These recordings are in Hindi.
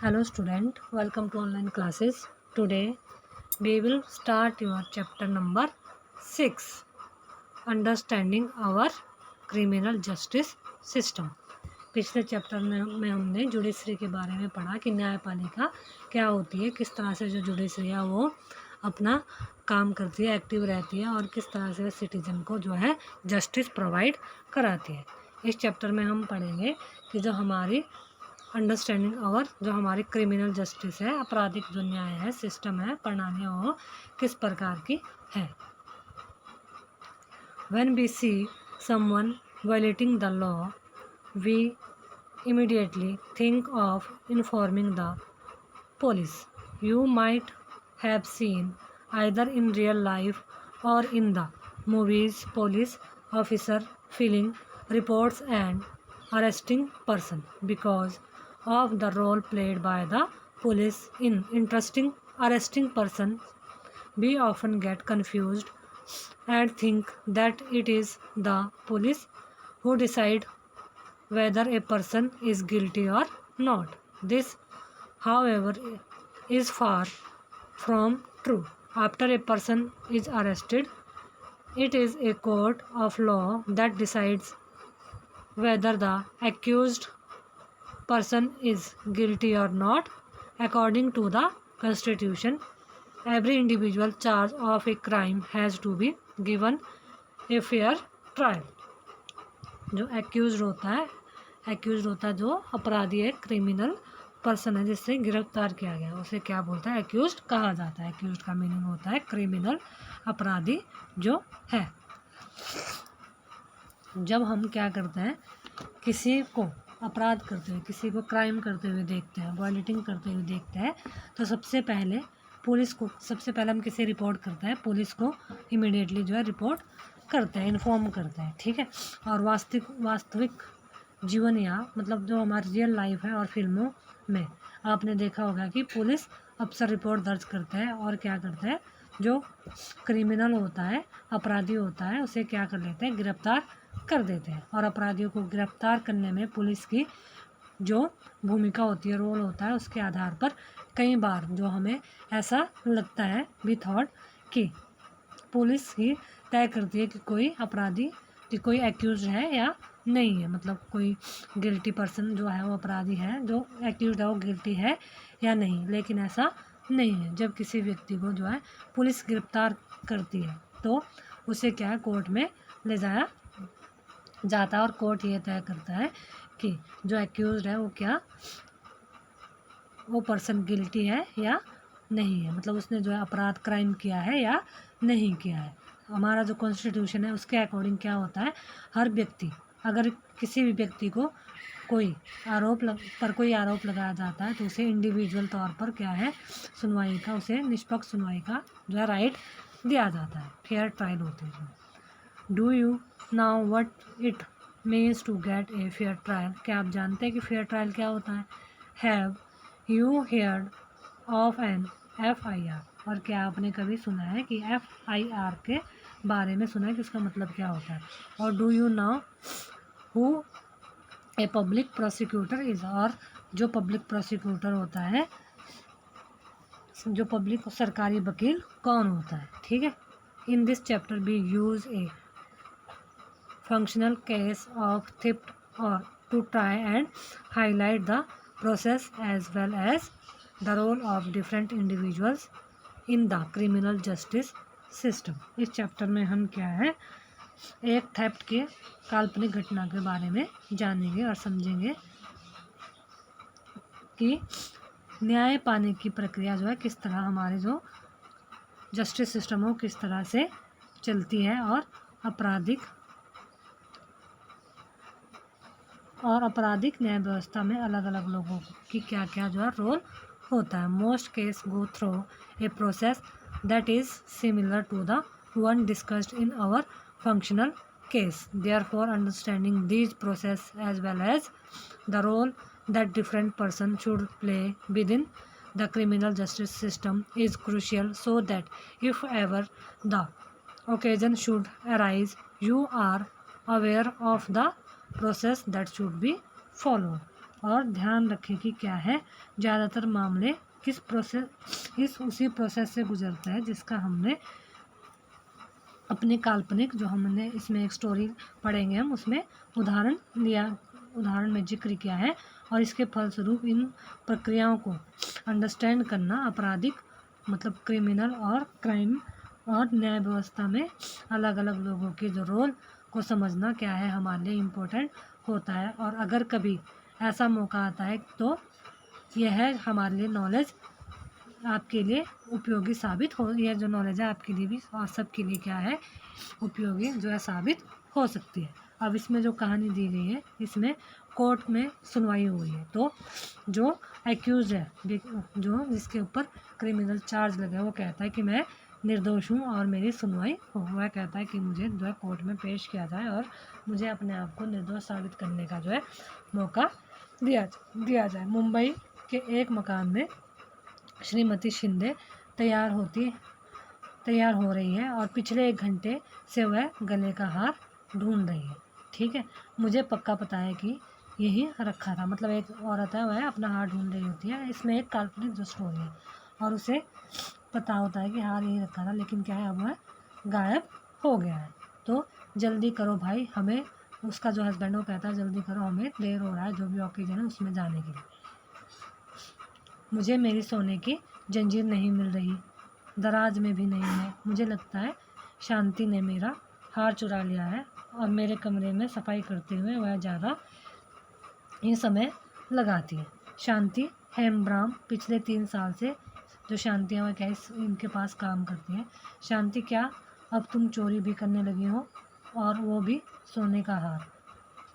Hello student, welcome to online classes. Today we will start your chapter number 6, Understanding our Criminal Justice System. पिछले चैप्टर में हमने जुडिशरी के बारे में पढ़ा कि न्यायपालिका क्या होती है, किस तरह से जो जुडिशरी है वो अपना काम करती है, एक्टिव रहती है और किस तरह से सिटीजन को जो है जस्टिस प्रोवाइड कराती है। इस चैप्टर में हम पढ़ेंगे कि जो हमारी अंडरस्टैंडिंग और जो हमारी क्रिमिनल जस्टिस है, आपराधिक जो न्याय है, सिस्टम है, प्रणाली वो किस प्रकार की है। When we see someone violating the law, we immediately think of informing the police. You might have seen either in real life or in the movies police officer filling reports and arresting person because of the role played by the police in interesting arresting person. We often get confused and think that it is the police who decide whether a person is guilty or not. This, however, is far from true. After a person is arrested, it is a court of law that decides whether the accused person is guilty or not. According to the Constitution, every individual charged of a crime has to be given a fair trial. जो एक्यूज होता है जो अपराधी है, क्रिमिनल पर्सन है जिससे गिरफ्तार किया गया, उसे क्या बोलता है, एक्यूज्ड कहा जाता है। एक्यूज्ड का मीनिंग होता है क्रिमिनल, अपराधी जो है। जब हम क्या करते हैं, किसी को अपराध करते हुए, किसी को क्राइम करते हुए देखते हैं, वायलेटिंग करते हुए देखते हैं, तो सबसे पहले हम किसे रिपोर्ट करते हैं, पुलिस को इमीडिएटली जो है रिपोर्ट करते हैं, इन्फॉर्म करते हैं, ठीक है। और वास्तविक जीवन या मतलब जो हमारी रियल लाइफ है और फिल्मों में आपने देखा होगा कि पुलिस अक्सर रिपोर्ट दर्ज करते हैं और क्या करते हैं, जो क्रिमिनल होता है, अपराधी होता है, उसे क्या कर लेते हैं, गिरफ्तार कर देते हैं। और अपराधियों को गिरफ्तार करने में पुलिस की जो भूमिका होती है, रोल होता है, उसके आधार पर कई बार जो हमें ऐसा लगता है विथआउट कि पुलिस ही तय करती है कि कोई अपराधी, कि कोई एक्यूज है या नहीं है, मतलब कोई गिल्टी पर्सन जो है वो अपराधी है, जो एक्यूज है वो गिल्टी है या नहीं। लेकिन ऐसा नहीं है। जब किसी व्यक्ति को जो है पुलिस गिरफ्तार करती है तो उसे क्या है, कोर्ट में ले जाया जाता है और कोर्ट ये तय करता है कि जो एक्यूज है वो पर्सन गिल्टी है या नहीं है, मतलब उसने जो है अपराध क्राइम किया है या नहीं किया है। हमारा जो कॉन्स्टिट्यूशन है उसके अकॉर्डिंग क्या होता है, हर व्यक्ति, अगर किसी भी व्यक्ति को कोई आरोप लगाया जाता है तो उसे इंडिविजुअल तौर पर क्या है, सुनवाई का, उसे निष्पक्ष सुनवाई का जो है राइट दिया जाता है, फेयर ट्रायल होती है। Do you know what it means to get a fair trial? क्या आप जानते हैं कि फेयर ट्रायल क्या होता है? Have you heard of an FIR? और क्या आपने कभी सुना है कि FIR के बारे में सुना है कि उसका मतलब क्या होता है? और do you know who a public prosecutor is? और जो पब्लिक प्रोसिक्यूटर होता है, जो पब्लिक सरकारी वकील कौन होता है, ठीक है। In this chapter we use a functional case of theft or to try and highlight the process as well as the role of different individuals in the criminal justice system. इस चैप्टर में हम क्या है, एक थेफ्ट के काल्पनिक घटना के बारे में जानेंगे और समझेंगे कि न्याय पाने की प्रक्रिया जो है किस तरह, हमारे जो जस्टिस सिस्टम हो किस तरह से चलती है, और आपराधिक न्याय व्यवस्था में अलग अलग लोगों की क्या क्या जो है रोल होता है। Most case go through a process that is similar to the one discussed in our functional case. Therefore understanding these process as well as the role that different person should play within the criminal justice system is crucial so that if ever the occasion should arise, you are aware of the process that should be followed. और ध्यान रखें कि क्या है, ज़्यादातर मामले उसी प्रोसेस से गुजरता है जिसका हमने अपने काल्पनिक, जो हमने इसमें एक स्टोरी पढ़ेंगे हम, उसमें उदाहरण में जिक्र किया है। और इसके फलस्वरूप इन प्रक्रियाओं को अंडरस्टैंड करना, आपराधिक मतलब क्रिमिनल और क्राइम और न्याय व्यवस्था में अलग अलग लोगों के जो रोल को समझना क्या है हमारे लिए इम्पोर्टेंट होता है। और अगर कभी ऐसा मौका आता है तो यह है हमारे लिए नॉलेज आपके लिए उपयोगी साबित हो, यह जो नॉलेज है आपके लिए भी और सबके लिए क्या है, उपयोगी जो है साबित हो सकती है। अब इसमें जो कहानी दी गई है, इसमें कोर्ट में सुनवाई हुई है। तो जो एक्यूज है, जो जिसके ऊपर क्रिमिनल चार्ज लगा है, वो कहता है कि मैं निर्दोष हूँ और मेरी सुनवाई हो। वह कहता है कि मुझे जो है कोर्ट में पेश किया जाए और मुझे अपने आप को निर्दोष साबित करने का जो है मौका दिया जाए। मुंबई के एक मकान में श्रीमती शिंदे तैयार हो रही है और पिछले 1 घंटे से वह गले का हार ढूंढ रही है। ठीक है, मुझे पक्का पता है कि यही रखा था, मतलब एक औरत है, वह अपना हार ढूंढ रही होती है। इसमें एक काल्पनिक जो स्टोरी है और उसे पता होता है कि हार यही रखा था, लेकिन क्या है, अब वह गायब हो गया है। तो जल्दी करो भाई, हमें, उसका जो हस्बैंड वो कहता है जल्दी करो, हमें देर हो रहा है, जो भी ओकेजन है उसमें जाने के लिए। मुझे मेरी सोने की जंजीर नहीं मिल रही, दराज में भी नहीं है। मुझे लगता है शांति ने मेरा हार चुरा लिया है और मेरे कमरे में सफाई करते हुए वह ज़्यादा ही समय लगाती है। शांति हेमब्राम पिछले 3 साल से, जो शांति है वह क्या इनके पास काम करती है। शांति, क्या अब तुम चोरी भी करने लगी हो, और वो भी सोने का हार?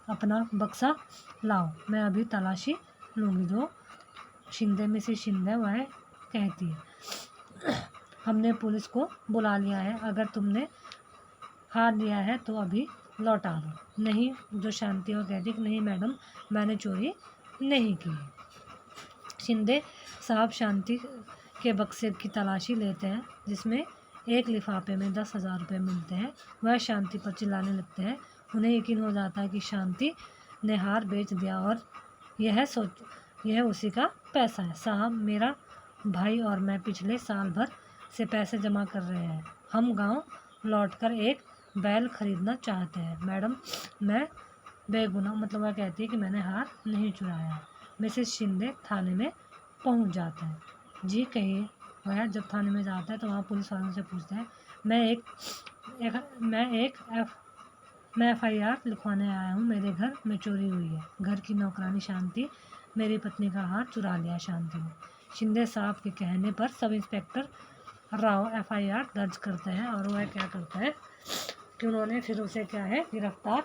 अपना बक्सा लाओ, मैं अभी तलाशी लूँगी। जो मिसेस शिंदे वह कहती है, हमने पुलिस को बुला लिया है, अगर तुमने हार लिया है तो अभी लौटा दो। नहीं, जो शांति वो कहती कि नहीं मैडम, मैंने चोरी नहीं की। शिंदे साहब शांति के बक्से की तलाशी लेते हैं, जिसमें एक लिफाफे में 10,000 रुपये मिलते हैं। वह शांति पर चिल्लाने लगते हैं। उन्हें यकीन हो जाता है कि शांति ने हार बेच दिया और यह उसी का पैसा है। साहब, मेरा भाई और मैं पिछले साल भर से पैसे जमा कर रहे हैं। हम गांव लौटकर एक बैल खरीदना चाहते हैं। मैडम, मैं बेगुनाह, मतलब वह कहती है कि मैंने हार नहीं चुराया है। मिसेस शिंदे थाने में पहुंच जाते हैं। जी कहिए। वह जब थाने में जाता है तो वहाँ पुलिस वालों से पूछते हैं, मैं FIR लिखवाने आया हूँ, मेरे घर में चोरी हुई है। घर की नौकरानी शांति, मेरी पत्नी का हार चुरा लिया शांति ने। शिंदे साहब के कहने पर सब इंस्पेक्टर राव FIR दर्ज करते हैं और वह क्या करता है कि उन्होंने फिर उसे क्या है गिरफ्तार।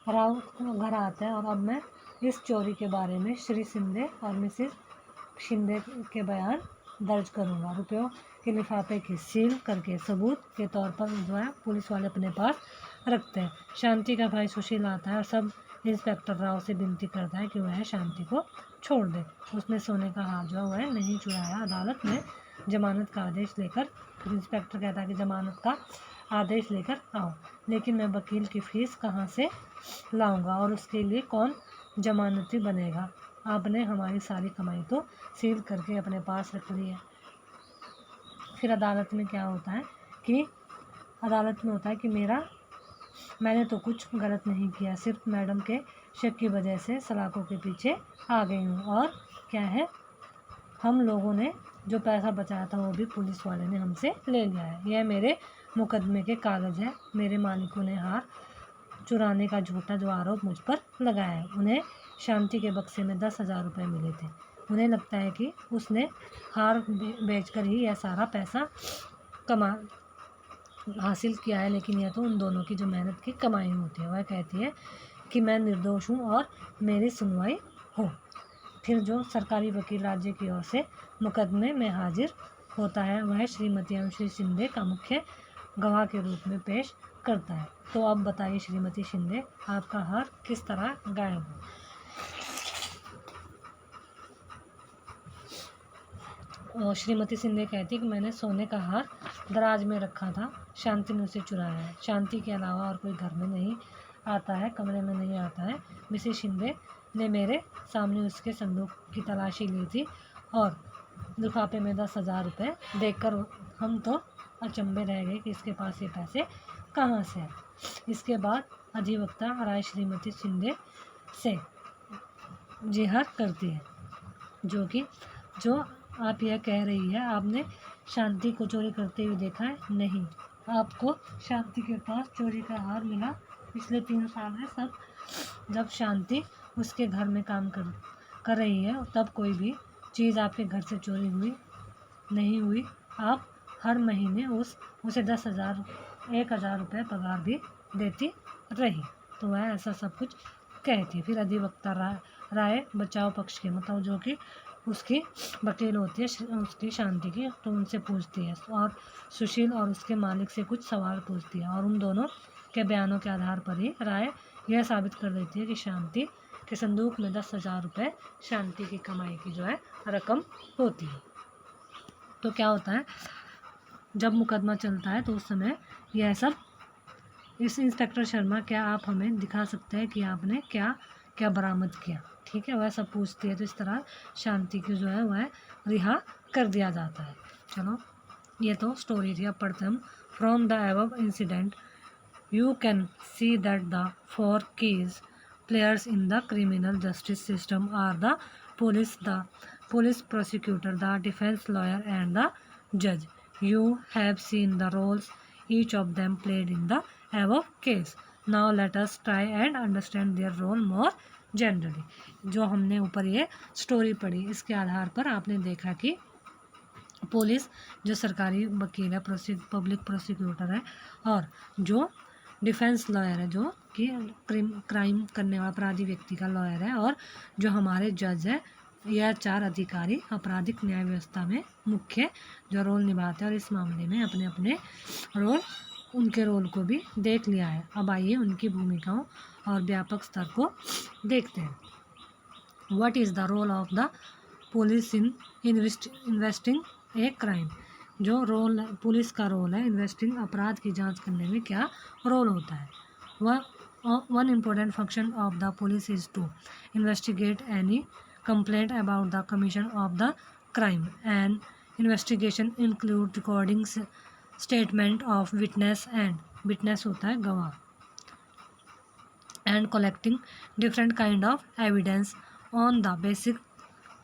राव घर आते हैं और अब मैं इस चोरी के बारे में श्री शिंदे और मिसेस शिंदे के बयान दर्ज करूंगा। रुपयों के लिफाफे की सील करके सबूत के तौर पर जो है पुलिस वाले अपने पास रखते हैं। शांति का भाई सुशील आता है और सब इंस्पेक्टर राव से विनती करता है कि वह शांति को छोड़ दे। उसने सोने का हार जो है नहीं चुराया। अदालत में जमानत का आदेश लेकर, इंस्पेक्टर कहता है कि जमानत का आदेश लेकर आओ, लेकिन मैं वकील की फ़ीस कहाँ से लाऊंगा और उसके लिए कौन जमानती बनेगा? आपने हमारी सारी कमाई तो सील करके अपने पास रख ली है। फिर अदालत में क्या होता है कि मैंने तो कुछ गलत नहीं किया, सिर्फ मैडम के शक की वजह से सलाखों के पीछे आ गई हूँ। और क्या है, हम लोगों ने जो पैसा बचाया था वो भी पुलिस वाले ने हमसे ले लिया है। यह मेरे मुकदमे के कागज़ है। मेरे मालिकों ने हार चुराने का झूठा जो आरोप मुझ पर लगाया है। उन्हें शांति के बक्से में 10,000 रुपये मिले थे। उन्हें लगता है कि उसने हार बेचकर ही यह सारा पैसा हासिल किया है, लेकिन यह तो उन दोनों की जो मेहनत की कमाई होती है। वह कहती है कि मैं निर्दोष हूँ और मेरी सुनवाई हो। फिर जो सरकारी वकील राज्य की ओर से मुकदमे में हाजिर होता है, वह श्रीमती एवं श्री शिंदे का मुख्य गवाह के रूप में पेश करता है। तो अब बताइए श्रीमती शिंदे, आपका हार किस तरह गायब हो? और श्रीमती शिंदे कहती है कि मैंने सोने का हार दराज में रखा था, शांति ने उसे चुराया है। शांति के अलावा और कोई घर में नहीं आता है, कमरे में नहीं आता है। मिसेस शिंदे ने मेरे सामने उसके संदूक की तलाशी ली थी और लिफाफे में 10,000 रुपये देखकर हम तो अचंभे रह गए कि इसके पास ये पैसे कहाँ से हैं। इसके बाद अधिवक्ता राय श्रीमती शिंदे से जिहार करती है जो आप यह कह रही है आपने शांति को चोरी करते हुए देखा है। नहीं, आपको शांति के पास चोरी का हार मिला पिछले 3 साल में। जब शांति उसके घर में काम कर रही है तब कोई भी चीज़ आपके घर से चोरी नहीं हुई। आप हर महीने उसे 1,000 रुपये पगार भी देती रही। तो वह ऐसा सब कुछ कहती। फिर अधिवक्ता राय बचाव पक्ष के मतलब जो कि उसकी वकील होती है उसकी शांति की, तो उनसे पूछती है और सुशील और उसके मालिक से कुछ सवाल पूछती है और उन दोनों के बयानों के आधार पर ही राय यह साबित कर देती है कि शांति के संदूक में 10,000 रुपये शांति की कमाई की जो है रकम होती है। तो क्या होता है, जब मुकदमा चलता है तो उस समय यह सब इस इंस्पेक्टर शर्मा क्या आप हमें दिखा सकते हैं कि आपने क्या क्या बरामद किया, ठीक है, वह सब पूछती है। तो इस तरह शांति की जो है वह रिहा कर दिया जाता है। चलो ये तो स्टोरी थी। अब पढ़ते हम। From the above incident you can see that the 4 keys players in the criminal justice system are the police prosecutor, the defense lawyer and the judge. You have seen the roles each of them played in the above case. Now let us try and understand their role more generally. जो हमने ऊपर ये स्टोरी पढ़ी इसके आधार पर आपने देखा कि पुलिस जो सरकारी वकील है, पब्लिक प्रोसिक्यूटर है, और जो डिफेंस लॉयर है जो कि क्राइम करने वाला अपराधी व्यक्ति का लॉयर है, और जो हमारे जज है, यह 4 अधिकारी आपराधिक न्याय व्यवस्था में मुख्य जो रोल निभाते हैं और इस मामले में अपने अपने उनके रोल को भी देख लिया है। अब आइए उनकी भूमिकाओं और व्यापक स्तर को देखते हैं। What is the role of the police in investing a crime. जो रोल पुलिस का रोल है इन्वेस्टिंग अपराध की जांच करने में क्या रोल होता है। One important function of the police is to investigate any complaint about the commission of the crime and investigation include recording statement of witness होता है गवाह, and collecting different kind of evidence on the basis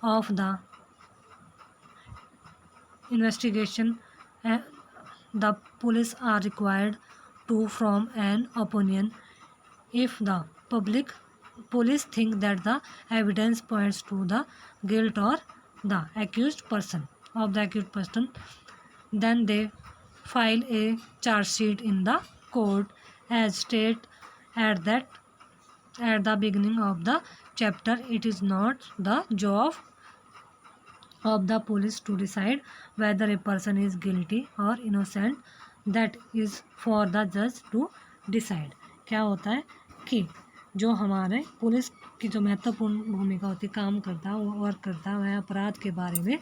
of the investigation. The police are required to form an opinion if the police think that the evidence points to the guilt or the accused person, then they file a charge sheet in the court. As stated at the beginning of the chapter, it is not the job of the police to decide whether a person is guilty or innocent. That is for the judge to decide. क्या होता है कि जो हमारे पुलिस की जो महत्वपूर्ण भूमिका होती है, काम करता है, वो वर्क करता है, वह अपराध के बारे में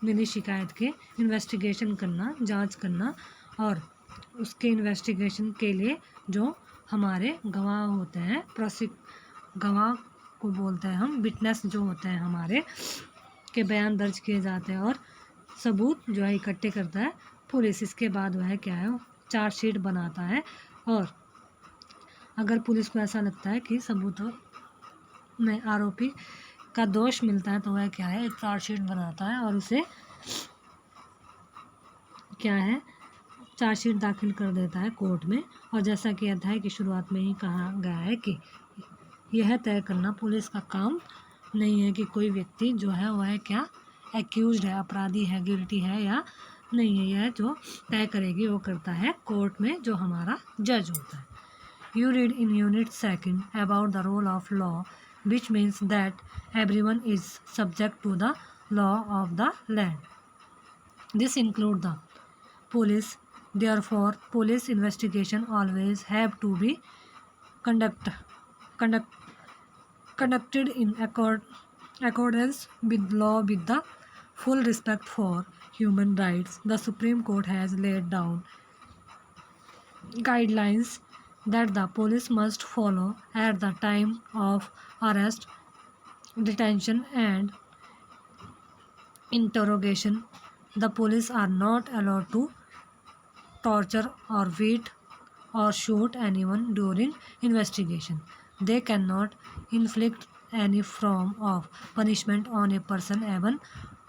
मिली शिकायत के इन्वेस्टिगेशन करना, जांच करना, और उसके इन्वेस्टिगेशन के लिए जो हमारे गवाह होते हैं, गवाह को बोलते हैं हम, विटनेस जो होते हैं हमारे के बयान दर्ज किए जाते हैं और सबूत जो है इकट्ठे करता है पुलिस। इसके बाद वह क्या है, चार्जशीट बनाता है, और अगर पुलिस को ऐसा लगता है कि सबूतों में आरोपी का दोष मिलता है तो वह क्या है, एक चार्जशीट बनाता है और उसे क्या है, चार्जशीट दाखिल कर देता है कोर्ट में। और जैसा कि अध्याय की शुरुआत में ही कहा गया है कि यह तय करना पुलिस का काम नहीं है कि कोई व्यक्ति जो है वह क्या एक्यूज्ड है, अपराधी है, गिल्टी है या नहीं है। यह जो तय करेगी वो करता है कोर्ट में जो हमारा जज होता है। You read in unit 2 about the role of law, which means that everyone is subject to the law of the land. This include the police. Therefore, police investigation always have to be conducted in accordance with law with the full respect for human rights. The Supreme Court has laid down guidelines that the police must follow at the time of arrest detention and interrogation. The police are not allowed to torture or beat or shoot anyone during investigation. They cannot inflict any form of punishment on a person even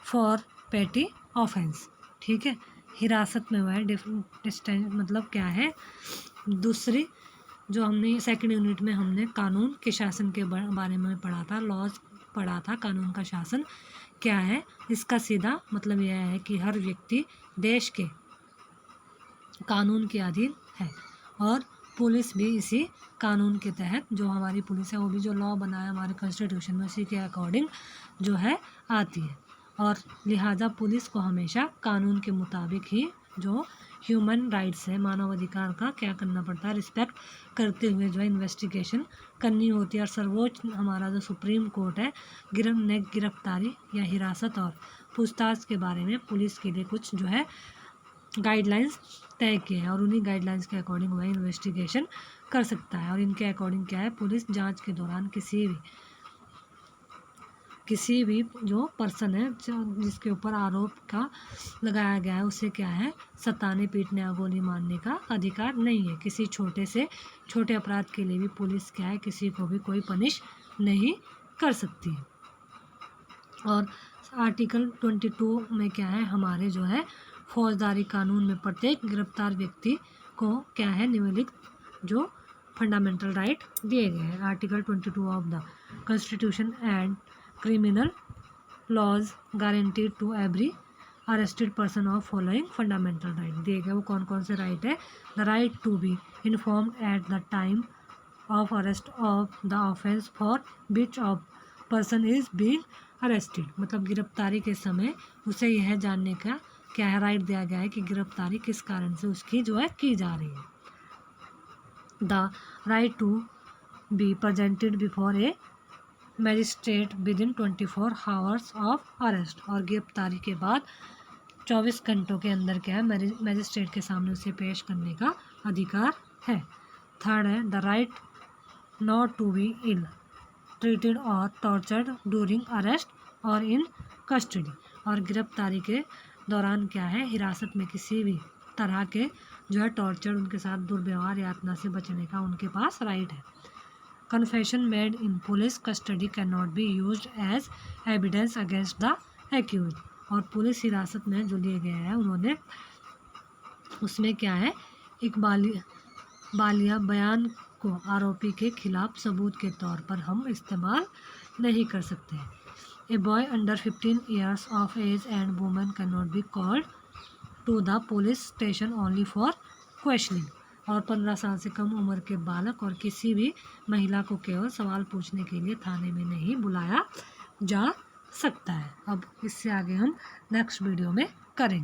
for petty offense. ठीक है, हिरासत में हुआ है डिस्टेंस मतलब क्या है। दूसरी जो हमने सेकंड यूनिट में हमने कानून के शासन के बारे में पढ़ा था, लॉज पढ़ा था। कानून का शासन क्या है, इसका सीधा मतलब यह है कि हर व्यक्ति देश के कानून के अधीन है और पुलिस भी इसी कानून के तहत, जो हमारी पुलिस है वो भी जो लॉ बना है हमारे कॉन्स्टिट्यूशन में उसी के अकॉर्डिंग जो है आती है। और लिहाजा पुलिस को हमेशा कानून के मुताबिक ही जो ह्यूमन राइट्स है, मानव अधिकार का क्या करना पड़ता है, रिस्पेक्ट करते हुए जो है इन्वेस्टिगेशन करनी होती है। और सर्वोच्च हमारा जो सुप्रीम कोर्ट है गिरफ्तारी या हिरासत और पूछताछ के बारे में पुलिस के लिए कुछ जो है गाइडलाइंस तय किए हैं और उन्हीं गाइडलाइंस के अकॉर्डिंग वह इन्वेस्टिगेशन कर सकता है। और इनके अकॉर्डिंग क्या है, पुलिस जांच के दौरान किसी भी जो पर्सन है जिसके ऊपर आरोप का लगाया गया है उसे क्या है, सताने पीटने या गोली मारने का अधिकार नहीं है। किसी छोटे से छोटे अपराध के लिए भी पुलिस क्या है, किसी को भी कोई पनिश नहीं कर सकती है। और आर्टिकल 22 में क्या है, हमारे जो है फौजदारी कानून में प्रत्येक गिरफ्तार व्यक्ति को क्या है, निम्नलिखित जो फंडामेंटल राइट दिए गए हैं। Article 22 of the constitution and criminal laws guaranteed to every arrested person of following fundamental right दिए गए। वो कौन कौन से राइट है, the right to be informed at the time of arrest of the offence for which of person is being arrested, मतलब गिरफ्तारी के समय उसे यह जानने का क्या है, राइट दिया गया है कि गिरफ्तारी किस कारण से उसकी जो है की जा रही है। The right to be presented before a magistrate within 24 hours of arrest, और गिरफ्तारी के बाद 24 घंटों के अंदर क्या है, मैजिस्ट्रेट के सामने उसे पेश करने का अधिकार है। थर्ड है the right not to be ill treated और टॉर्चर्ड ड्यूरिंग अरेस्ट और इन कस्टडी, और गिरफ्तारी के दौरान क्या है, हिरासत में किसी भी तरह के जो है टॉर्चर, उनके साथ दुर्व्यवहार यातना से बचने का उनके पास राइट है। Confession made in police custody can not be used as evidence against the accuse, और पुलिस हिरासत में जो लिए गए हैं उन्होंने उसमें क्या है, एक बालिया बयान को आरोपी के खिलाफ सबूत के तौर पर हम इस्तेमाल नहीं कर सकते। A boy under 15 years of age and woman cannot be called to the police station only for questioning, और 15 साल से कम उम्र के बालक और किसी भी महिला को केवल सवाल पूछने के लिए थाने में नहीं बुलाया जा सकता है। अब इससे आगे हम नेक्स्ट वीडियो में करेंगे।